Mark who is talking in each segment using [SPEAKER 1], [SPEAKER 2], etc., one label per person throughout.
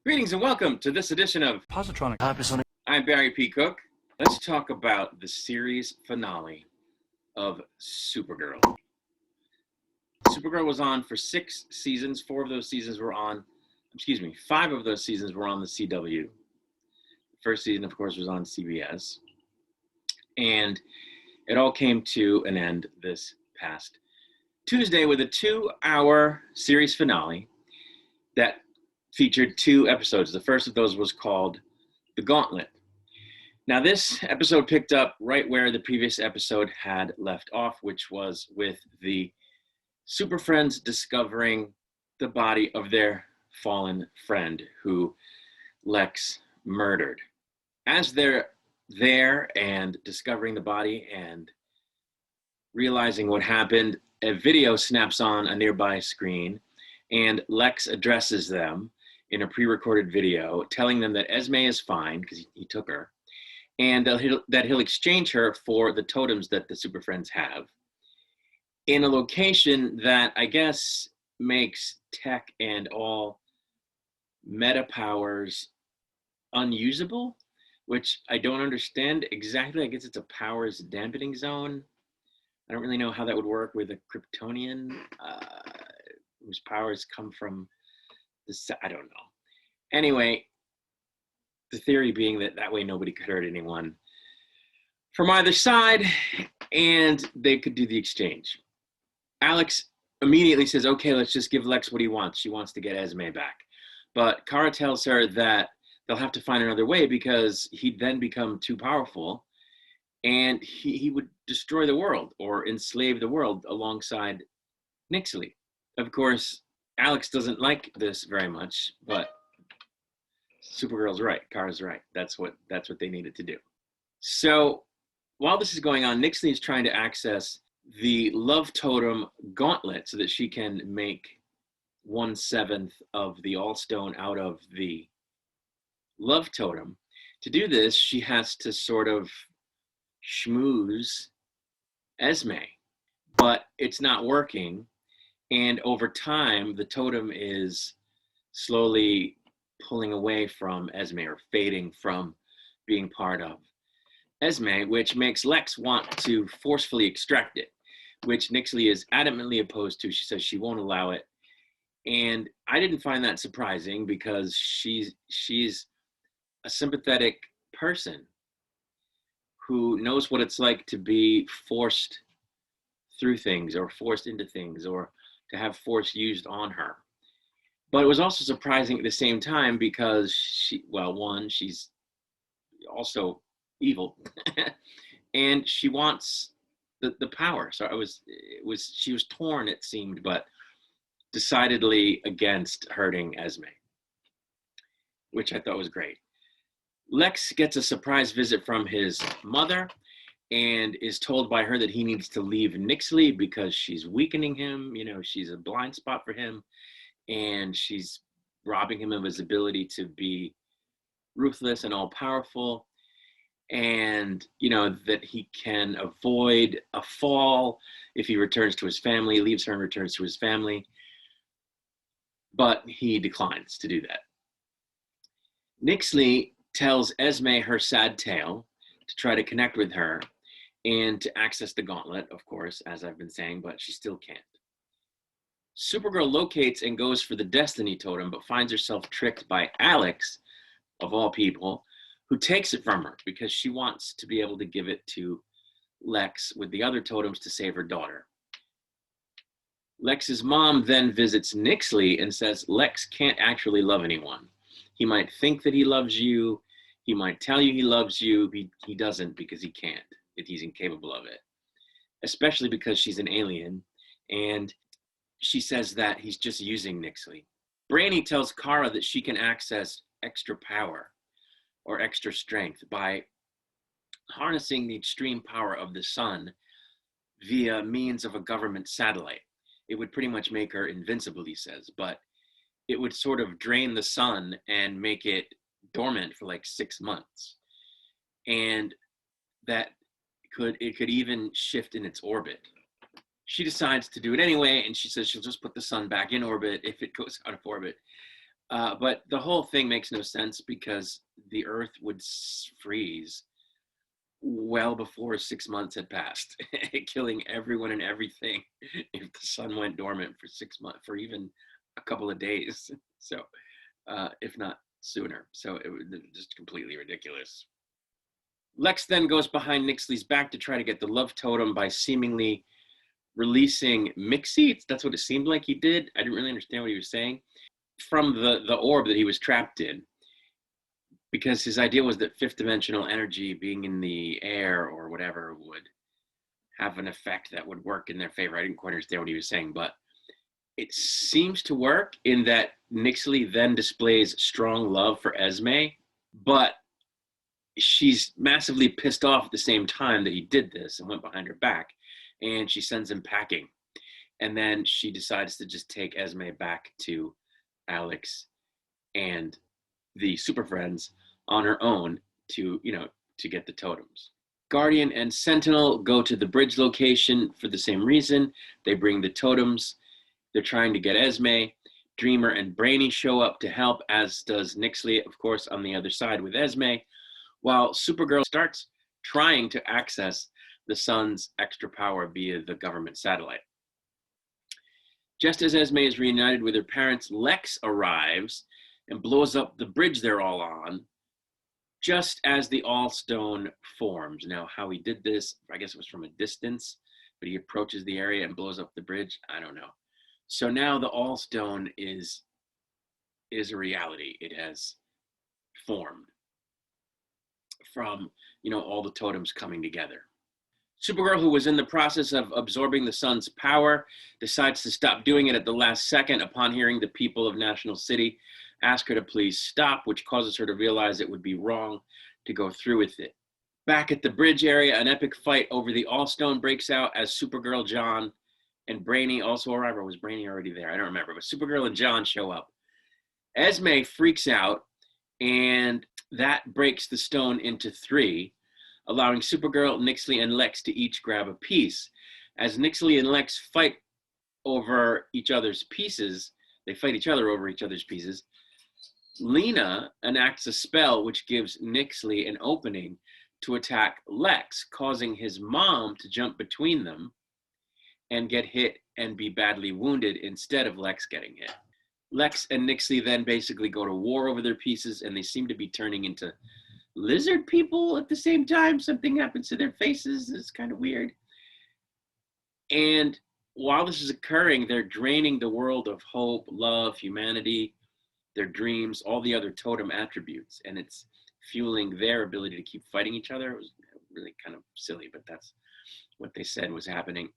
[SPEAKER 1] Greetings and welcome to this edition of
[SPEAKER 2] Positronic.
[SPEAKER 1] I'm Barry P. Cook. Let's talk about the series finale of Supergirl. Supergirl was on for 6 seasons. 5 of those seasons were on the CW. The first season, of course, was on CBS. And it all came to an end this past Tuesday with a 2-hour series finale that featured 2 episodes. The first of those was called The Gauntlet. Now, this episode picked up right where the previous episode had left off, which was with the Super Friends discovering the body of their fallen friend who Lex murdered. As they're there and discovering the body and realizing what happened, a video snaps on a nearby screen, and Lex addresses them in a pre-recorded video, telling them that Esme is fine because he took her, and that he'll exchange her for the totems that the Super Friends have in a location that I guess makes tech and all meta powers unusable, which I don't understand exactly. I guess it's a powers dampening zone. I don't really know how that would work with a Kryptonian whose powers come from I don't know. Anyway, the theory being that way nobody could hurt anyone from either side, and they could do the exchange. Alex immediately says, okay, let's just give Lex what he wants. She wants to get Esme back. But Kara tells her that they'll have to find another way because he'd then become too powerful, and he would destroy the world or enslave the world alongside Nixley. Of course, Alex doesn't like this very much, but Supergirl's right. Kara's right. That's what they needed to do. So while this is going on, Nixley is trying to access the Love Totem Gauntlet so that she can make 1/7 of the All-Stone out of the Love Totem. To do this, she has to sort of schmooze Esme, but it's not working. And over time, the totem is slowly pulling away from Esme or fading from being part of Esme, which makes Lex want to forcefully extract it, which Nixley is adamantly opposed to. She says she won't allow it. And I didn't find that surprising because she's a sympathetic person who knows what it's like to be forced through things or forced into things or to have force used on her. But it was also surprising at the same time because she's also evil and she wants the power. So she was torn, it seemed, but decidedly against hurting Esme, which I thought was great. Lex gets a surprise visit from his mother and is told by her that he needs to leave Nixley because she's weakening him. You know, she's a blind spot for him, and she's robbing him of his ability to be ruthless and all-powerful, and, you know, that he can avoid a fall if he returns to his family, leaves her and returns to his family. But he declines to do that. Nixley tells Esme her sad tale to try to connect with her and to access the gauntlet, of course, as I've been saying, but she still can't. Supergirl locates and goes for the Destiny Totem, but finds herself tricked by Alex, of all people, who takes it from her because she wants to be able to give it to Lex with the other totems to save her daughter. Lex's mom then visits Nixley and says Lex can't actually love anyone. He might think that he loves you. He might tell you he loves you. He doesn't because he can't. He's incapable of it, especially because she's an alien. And she says that he's just using Nixley. Brainy tells Kara that she can access extra power or extra strength by harnessing the extreme power of the sun via means of a government satellite. It would pretty much make her invincible, he says, but it would sort of drain the sun and make it dormant for like 6 months. And that it could even shift in its orbit. She decides to do it anyway, and she says she'll just put the sun back in orbit if it goes out of orbit. But the whole thing makes no sense because the Earth would freeze well before 6 months had passed, killing everyone and everything if the sun went dormant for 6 months, for even a couple of days. So, if not sooner. So it was just completely ridiculous. Lex then goes behind Nixley's back to try to get the love totem by seemingly releasing Mixie. That's what it seemed like he did. I didn't really understand what he was saying. From the orb that he was trapped in, because his idea was that fifth dimensional energy being in the air or whatever would have an effect that would work in their favor. I didn't quite understand what he was saying, but it seems to work in that Nixley then displays strong love for Esme, but she's massively pissed off at the same time that he did this and went behind her back, and she sends him packing. And then she decides to just take Esme back to Alex and the Super Friends on her own to get the totems. Guardian and Sentinel go to the bridge location for the same reason. They bring the totems. They're trying to get Esme. Dreamer and Brainy show up to help, as does Nixley, of course, on the other side with Esme, while Supergirl starts trying to access the sun's extra power via the government satellite. Just as Esme is reunited with her parents, Lex arrives and blows up the bridge they're all on, just as the All-Stone forms. Now, how he did this, I guess it was from a distance, but he approaches the area and blows up the bridge. I don't know. So now the All-Stone is a reality. It has formed from, all the totems coming together. Supergirl, who was in the process of absorbing the sun's power, decides to stop doing it at the last second upon hearing the people of National City ask her to please stop, which causes her to realize it would be wrong to go through with it. Back at the bridge area, an epic fight over the All-Stone breaks out as Supergirl, John, and Brainy also arrive. Or was Brainy already there? I don't remember, but Supergirl and John show up. Esme freaks out, and that breaks the stone into 3, allowing Supergirl, Nixley, and Lex to each grab a piece. As Nixley and Lex fight over each other's pieces, they fight each other over each other's pieces, Lena enacts a spell which gives Nixley an opening to attack Lex, causing his mom to jump between them and get hit and be badly wounded instead of Lex getting hit. Lex and Nixley then basically go to war over their pieces, and they seem to be turning into lizard people at the same time. Something happens to their faces. It's kind of weird. And while this is occurring, they're draining the world of hope, love, humanity, their dreams, all the other totem attributes, and it's fueling their ability to keep fighting each other. It was really kind of silly, but that's what they said was happening.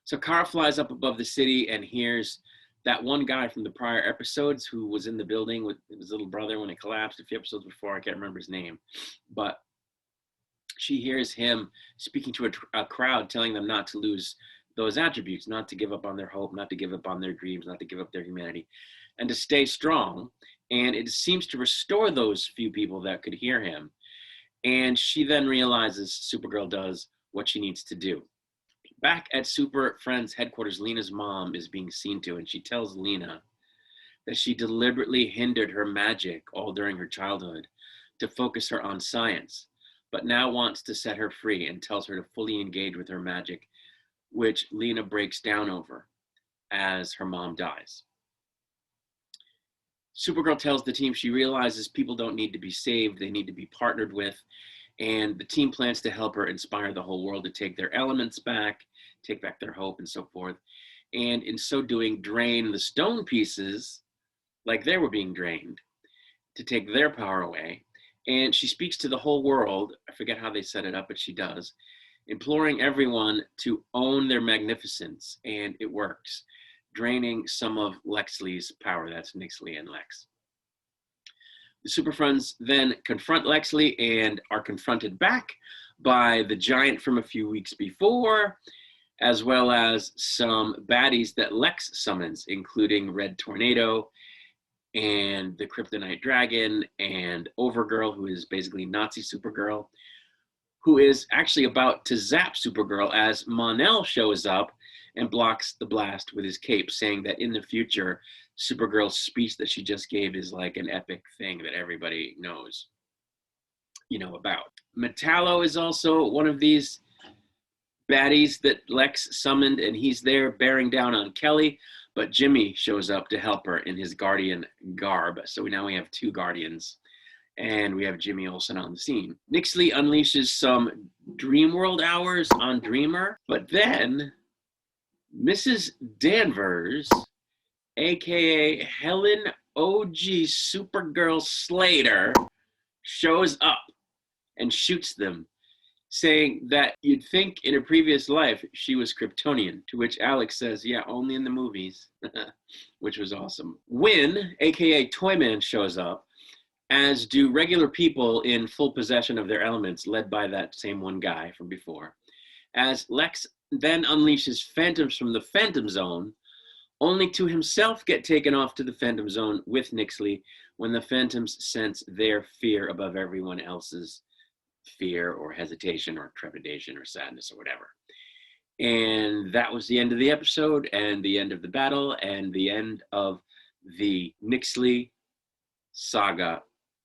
[SPEAKER 1] So Kara flies up above the city and hears that one guy from the prior episodes who was in the building with his little brother when it collapsed a few episodes before. I can't remember his name, but she hears him speaking to a crowd, telling them not to lose those attributes, not to give up on their hope, not to give up on their dreams, not to give up their humanity, and to stay strong. And it seems to restore those few people that could hear him. And she then realizes, Supergirl does, what she needs to do. Back at Super Friends headquarters, Lena's mom is being seen to, and she tells Lena that she deliberately hindered her magic all during her childhood to focus her on science, but now wants to set her free and tells her to fully engage with her magic, which Lena breaks down over as her mom dies. Supergirl tells the team she realizes people don't need to be saved, they need to be partnered with, and the team plans to help her inspire the whole world to take their elements back, take back their hope, and so forth. And in so doing, drain the stone pieces like they were being drained to take their power away. And she speaks to the whole world. I forget how they set it up, but she does, imploring everyone to own their magnificence. And it works, draining some of Lexley's power. That's Nixley and Lex. The Super Friends then confront Lexley and are confronted back by the giant from a few weeks before, as well as some baddies that Lex summons, including Red Tornado and the Kryptonite Dragon and Overgirl, who is basically Nazi Supergirl, who is actually about to zap Supergirl as Mon-El shows up and blocks the blast with his cape, saying that in the future, Supergirl's speech that she just gave is like an epic thing that everybody knows, about. Metallo is also one of these baddies that Lex summoned, and he's there bearing down on Kelly, but Jimmy shows up to help her in his Guardian garb. So now we have two Guardians, and we have Jimmy Olsen on the scene. Nixley unleashes some Dreamworld hours on Dreamer, but then Mrs. Danvers, aka Helen OG Supergirl Slater, shows up and shoots them, saying that you'd think in a previous life she was Kryptonian, to which Alex says, yeah, only in the movies, which was awesome. Wynn, aka Toyman, shows up, as do regular people in full possession of their elements, led by that same one guy from before, as Lex then unleashes phantoms from the Phantom Zone, only to himself get taken off to the Phantom Zone with Nixley when the Phantoms sense their fear above everyone else's fear or hesitation or trepidation or sadness or whatever. And that was the end of the episode and the end of the battle and the end of the Nixley saga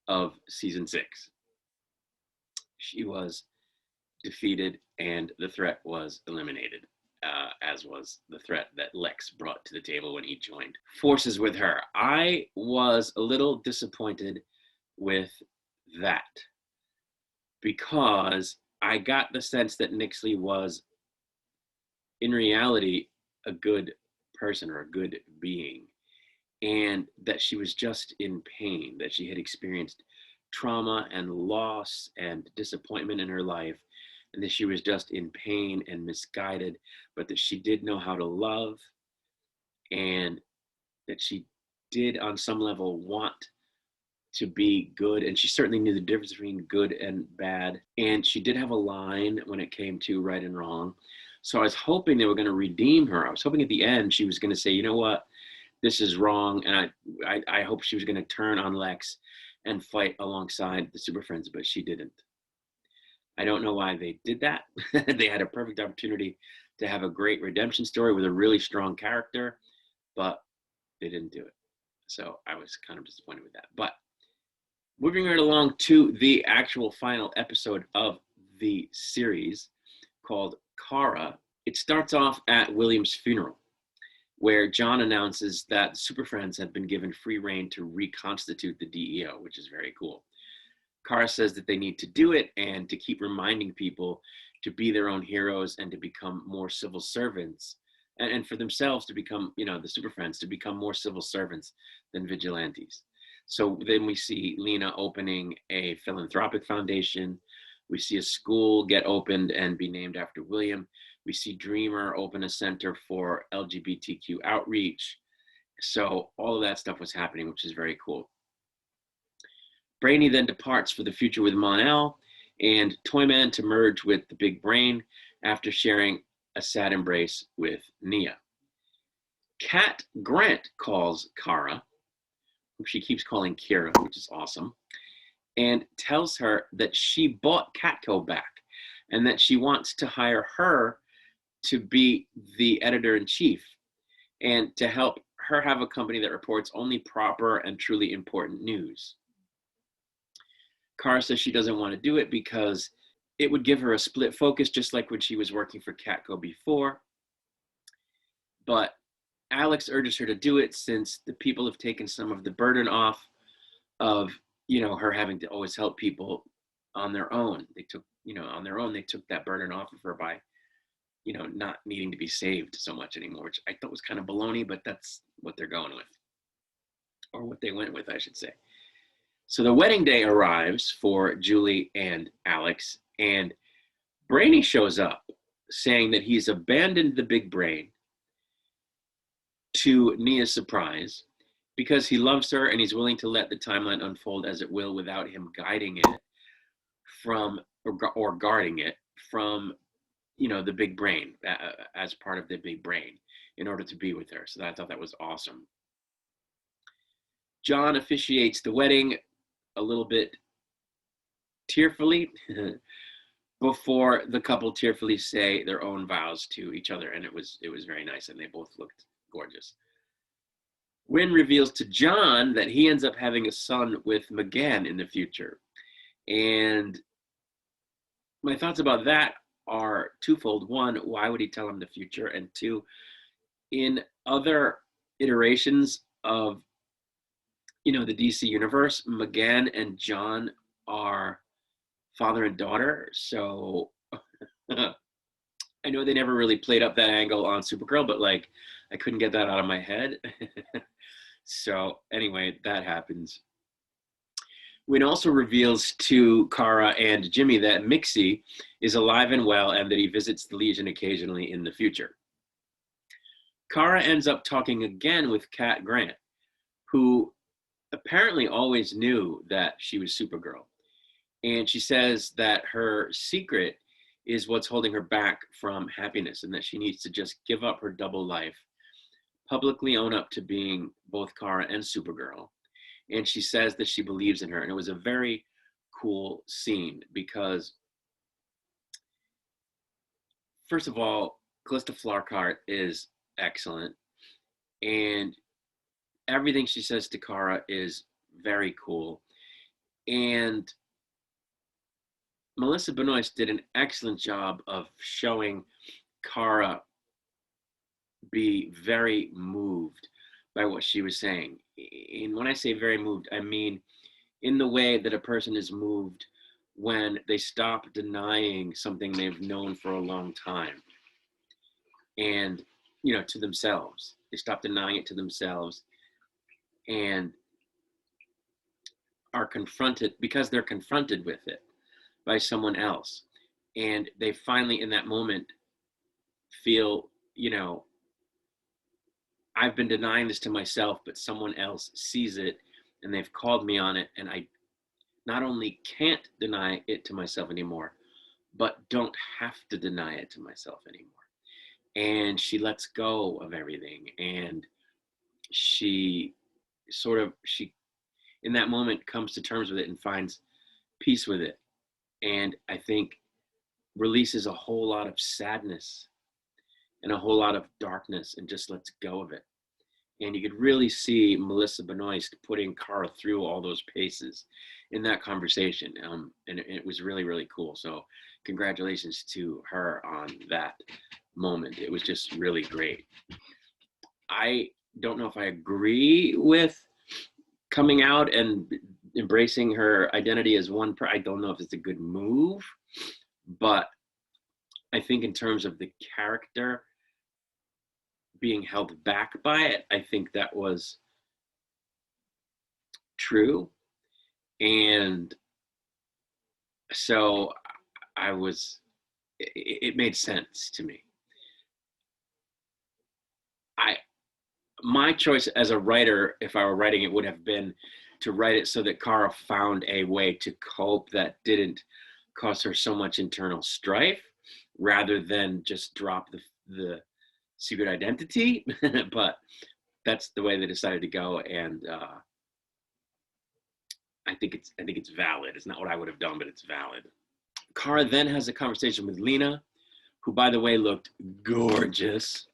[SPEAKER 1] of season 6. She was defeated and the threat was eliminated, as was the threat that Lex brought to the table when he joined forces with her. I was a little disappointed with that, because I got the sense that Nixley was, in reality, a good person or a good being, and that she was just in pain, that she had experienced trauma and loss and disappointment in her life, and that she was just in pain and misguided, but that she did know how to love, and that she did, on some level, want to be good, and she certainly knew the difference between good and bad, and she did have a line when it came to right and wrong. So I was hoping they were going to redeem her. I was hoping at the end she was going to say, you know what, this is wrong, and I hope she was going to turn on Lex and fight alongside the Super Friends, but she didn't. I don't know why they did that. They had a perfect opportunity to have a great redemption story with a really strong character, but they didn't do it. So I was kind of disappointed with that. But moving right along to the actual final episode of the series, called Kara, it starts off at William's funeral, where John announces that Super Friends have been given free rein to reconstitute the DEO, which is very cool. Kara says that they need to do it and to keep reminding people to be their own heroes and to become more civil servants, and for themselves to become, the Super Friends, to become more civil servants than vigilantes. So then we see Lena opening a philanthropic foundation. We see a school get opened and be named after William. We see Dreamer open a center for LGBTQ outreach. So all of that stuff was happening, which is very cool. Brainy then departs for the future with Mon-El, and Toyman to merge with the Big Brain after sharing a sad embrace with Nia. Cat Grant calls Kara, who she keeps calling Kira, which is awesome, and tells her that she bought Catco back and that she wants to hire her to be the editor-in-chief and to help her have a company that reports only proper and truly important news. Kara says she doesn't want to do it because it would give her a split focus, just like when she was working for Catco before. But Alex urges her to do it since the people have taken some of the burden off of, her having to always help people on their own. They took that burden off of her by, not needing to be saved so much anymore, which I thought was kind of baloney, but that's what they're going with, or what they went with, I should say. So the wedding day arrives for Julie and Alex, and Brainy shows up saying that he's abandoned the Big Brain, to Nia's surprise, because he loves her and he's willing to let the timeline unfold as it will without him guiding it from, or guarding it from, the Big Brain, as part of the Big Brain, in order to be with her. So I thought that was awesome. John officiates the wedding a little bit tearfully before the couple tearfully say their own vows to each other, and it was very nice, and they both looked gorgeous. Wynn reveals to John that he ends up having a son with McGann in the future. And my thoughts about that are twofold. One, why would he tell him the future? And two, in other iterations of the DC universe, McGann and John are father and daughter. So I know they never really played up that angle on Supergirl, but like I couldn't get that out of my head. So anyway, that happens. Wynn also reveals to Kara and Jimmy that Mixie is alive and well and that he visits the Legion occasionally in the future. Kara ends up talking again with Cat Grant, who apparently always knew that she was Supergirl. And she says that her secret is what's holding her back from happiness and that she needs to just give up her double life, publicly own up to being both Kara and Supergirl. And she says that she believes in her. And it was a very cool scene because, first of all, Calista Flockhart is excellent. And everything she says to Kara is very cool. And Melissa Benoist did an excellent job of showing Kara be very moved by what she was saying. And when I say very moved, I mean in the way that a person is moved when they stop denying something they've known for a long time. And, to themselves. They stop denying it to themselves and are confronted, because they're confronted with it by someone else. And they finally, in that moment, feel, I've been denying this to myself, but someone else sees it and they've called me on it. And I not only can't deny it to myself anymore, but don't have to deny it to myself anymore. And she lets go of everything. And she in that moment comes to terms with it and finds peace with it. And I think releases a whole lot of sadness and a whole lot of darkness and just lets go of it. And you could really see Melissa Benoist putting Kara through all those paces in that conversation. And it was really, really cool. So congratulations to her on that moment. It was just really great. I don't know if I agree with coming out and embracing her identity as I don't know if it's a good move, but I think in terms of the character being held back by it, I think that was true. And so it made sense to me. My choice as a writer, if I were writing it, would have been to write it so that Kara found a way to cope that didn't cause her so much internal strife, rather than just drop the secret identity. But that's the way they decided to go, and I think it's valid. It's not what I would have done, but it's valid. Kara then has a conversation with Lena, who, by the way, looked gorgeous.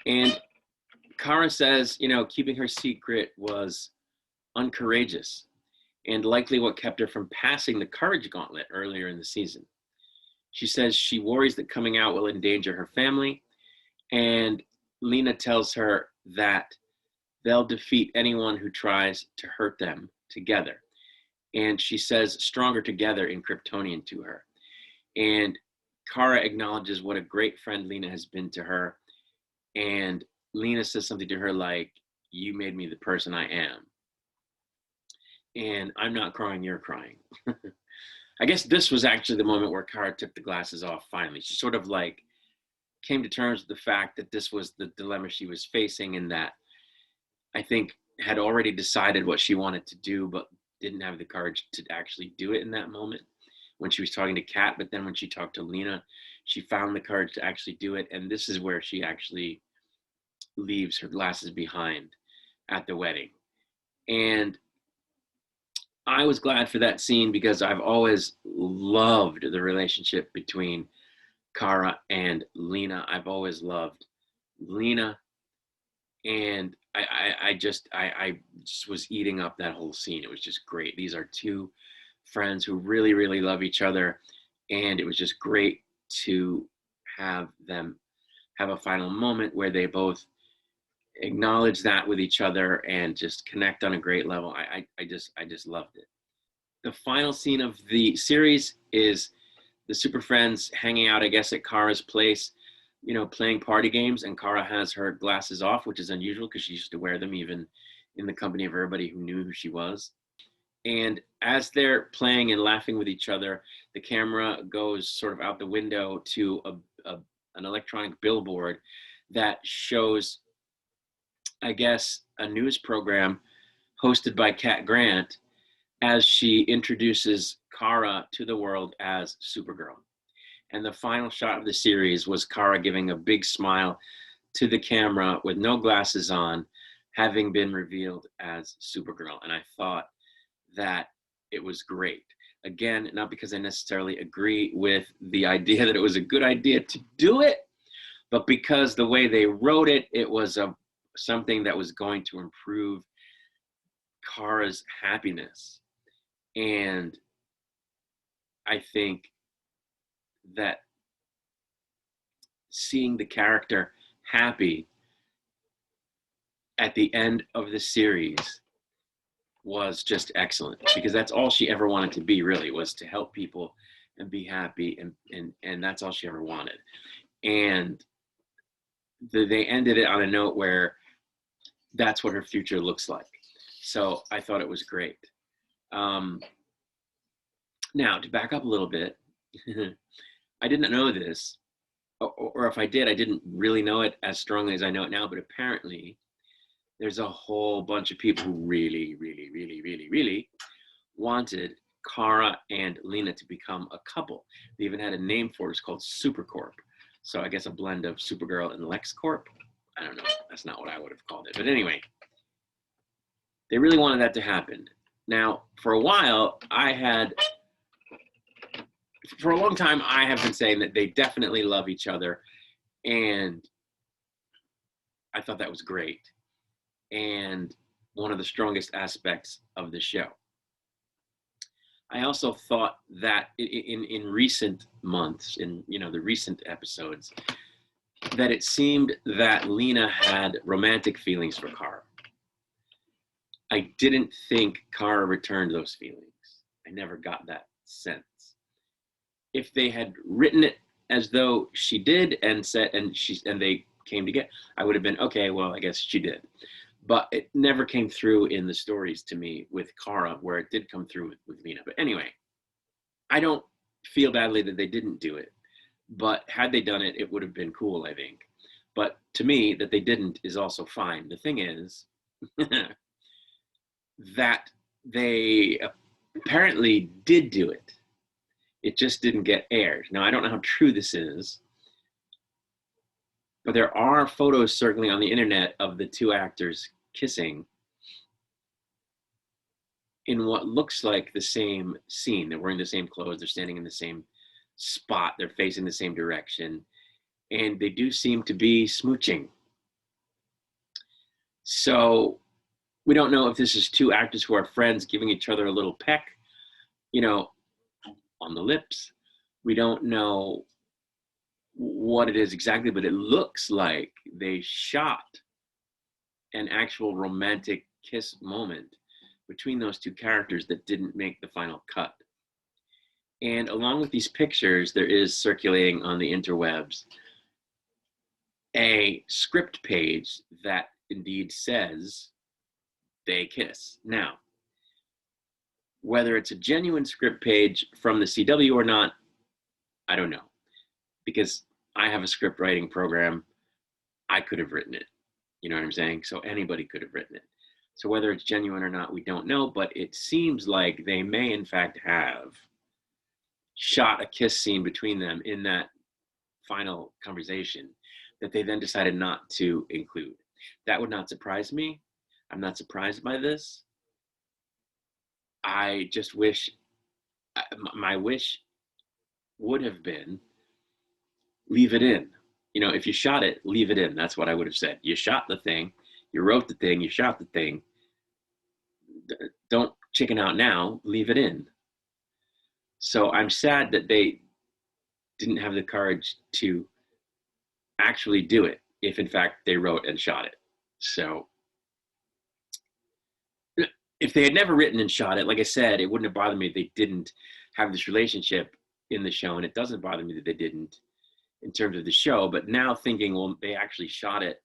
[SPEAKER 1] And Kara says, keeping her secret was uncourageous and likely what kept her from passing the courage gauntlet earlier in the season. She says she worries that coming out will endanger her family, and Lena tells her that they'll defeat anyone who tries to hurt them together. And she says stronger together in Kryptonian to her. And Kara acknowledges what a great friend Lena has been to her. And Lena says something to her like, "You made me the person I am. And I'm not crying, you're crying." I guess this was actually the moment where Kara took the glasses off finally. She sort of like came to terms with the fact that this was the dilemma she was facing, and that I think had already decided what she wanted to do, but didn't have the courage to actually do it in that moment when she was talking to Kat. But then when she talked to Lena, she found the courage to actually do it. And this is where she actually leaves her glasses behind at the wedding. And I was glad for that scene because I've always loved the relationship between Kara and Lena. I've always loved Lena And I just was eating up that whole scene. It was just great. These are two friends who really, really love each other. And it was just great to have them have a final moment where they both acknowledge that with each other and just connect on a great level. I just loved it. The final scene of the series is the Super Friends hanging out, I guess, at Kara's place, you know, playing party games, and Kara has her glasses off, which is unusual because she used to wear them even in the company of everybody who knew who she was. And as they're playing and laughing with each other, the camera goes sort of out the window to an electronic billboard that shows, I guess, a news program hosted by Cat Grant as she introduces Kara to the world as Supergirl. And the final shot of the series was Kara giving a big smile to the camera with no glasses on, having been revealed as Supergirl. And I thought that it was great. Again, not because I necessarily agree with the idea that it was a good idea to do it, but because the way they wrote it, it was something that was going to improve Kara's happiness. And I think that seeing the character happy at the end of the series was just excellent, because that's all she ever wanted to be, really, was to help people and be happy, and that's all she ever wanted. And they ended it on a note where that's what her future looks like. So I thought it was great. Now, to back up a little bit, I didn't know this, or if I did, I didn't really know it as strongly as I know it now, but apparently there's a whole bunch of people who really, really, really, really, really wanted Kara and Lena to become a couple. They even had a name for it. It's called Supercorp. So I guess a blend of Supergirl and LexCorp. I don't know. That's not what I would have called it. But anyway, they really wanted that to happen. Now, for a while, for a long time, I have been saying that they definitely love each other. And I thought that was great. And one of the strongest aspects of the show. I also thought that in recent months, in the recent episodes, that it seemed that Lena had romantic feelings for Kara. I didn't think Kara returned those feelings. I never got that sense. If they had written it as though she did and they came together, I would have been, okay, well, I guess she did. But it never came through in the stories to me with Kara, where it did come through with Lena. But anyway, I don't feel badly that they didn't do it. But had they done it, it would have been cool, I think. But to me, that they didn't is also fine. The thing is that they apparently did do it. It just didn't get aired. Now, I don't know how true this is, but there are photos circling on the internet of the two actors kissing in what looks like the same scene. They're wearing the same clothes. They're standing in the same spot. They're facing the same direction. And they do seem to be smooching. So we don't know if this is two actors who are friends giving each other a little peck, on the lips. We don't know what it is exactly, but it looks like they shot an actual romantic kiss moment between those two characters that didn't make the final cut. And along with these pictures, there is circulating on the interwebs a script page that indeed says they kiss. Now, whether it's a genuine script page from the CW or not, I don't know. Because I have a script writing program, I could have written it. You know what I'm saying? So anybody could have written it. So whether it's genuine or not, we don't know, but it seems like they may in fact have shot a kiss scene between them in that final conversation that they then decided not to include. That would not surprise me. I'm not surprised by this. I just wish, my wish would have been, leave it in. If you shot it, leave it in. That's what I would have said. You shot the thing, You wrote the thing, you shot the thing. Don't chicken out now, leave it in. So I'm sad that they didn't have the courage to actually do it, if in fact they wrote and shot it. So if they had never written and shot it, like I said, it wouldn't have bothered me if they didn't have this relationship in the show, and it doesn't bother me that they didn't in terms of the show. But now thinking, well, they actually shot it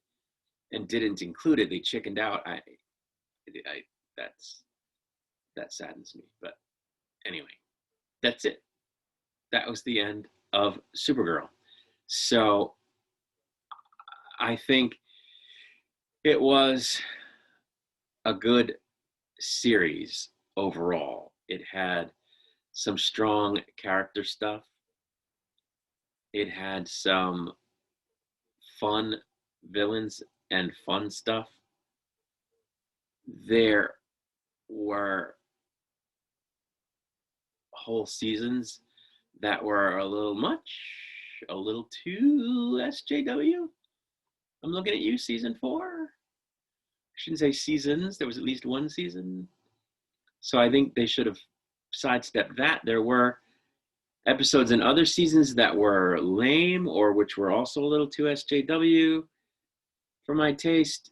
[SPEAKER 1] and didn't include it, they chickened out. That saddens me. But anyway, that's it. That was the end of Supergirl. So I think it was a good series overall. It had some strong character stuff. It had some fun villains and fun stuff. There were whole seasons that were a little much, a little too SJW. I'm looking at you, season 4. I shouldn't say seasons. There was at least one season. So I think they should have sidestepped that. There were episodes in other seasons that were lame or which were also a little too SJW. For my taste,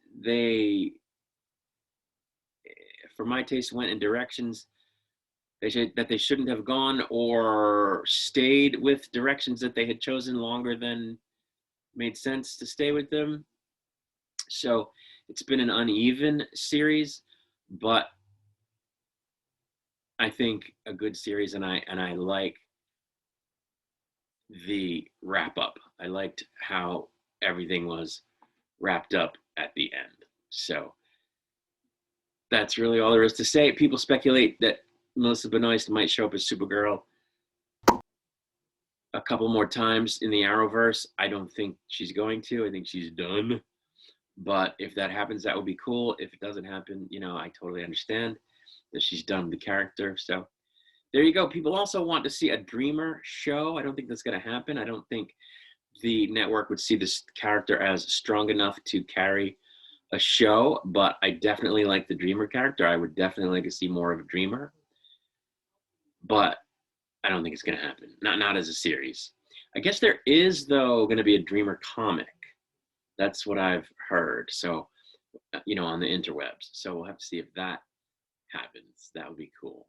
[SPEAKER 1] went in directions that they shouldn't have gone, or stayed with directions that they had chosen longer than made sense to stay with them. So it's been an uneven series, but I think a good series, and I like the wrap up. I liked how everything was wrapped up at the end. So that's really all there is to say. People speculate that Melissa Benoist might show up as Supergirl a couple more times in the Arrowverse. I don't think she's going to. I think she's done. But if that happens, that would be cool. If it doesn't happen, I totally understand that she's done with the character. So there you go. People also want to see a Dreamer show. I don't think that's going to happen. I don't think the network would see this character as strong enough to carry a show, but I definitely like the Dreamer character. I would definitely like to see more of a Dreamer, but I don't think it's going to happen. Not as a series. I guess there is, though, going to be a Dreamer comic. That's what I've heard. So, on the interwebs. So we'll have to see if that happens. That would be cool.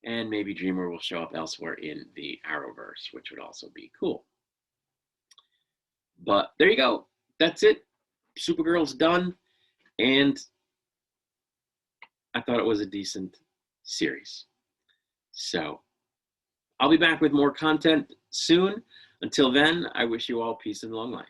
[SPEAKER 1] And maybe Dreamer will show up elsewhere in the Arrowverse, which would also be cool. But there you go. That's it. Supergirl's done. And I thought it was a decent series. So I'll be back with more content soon. Until then, I wish you all peace and long life.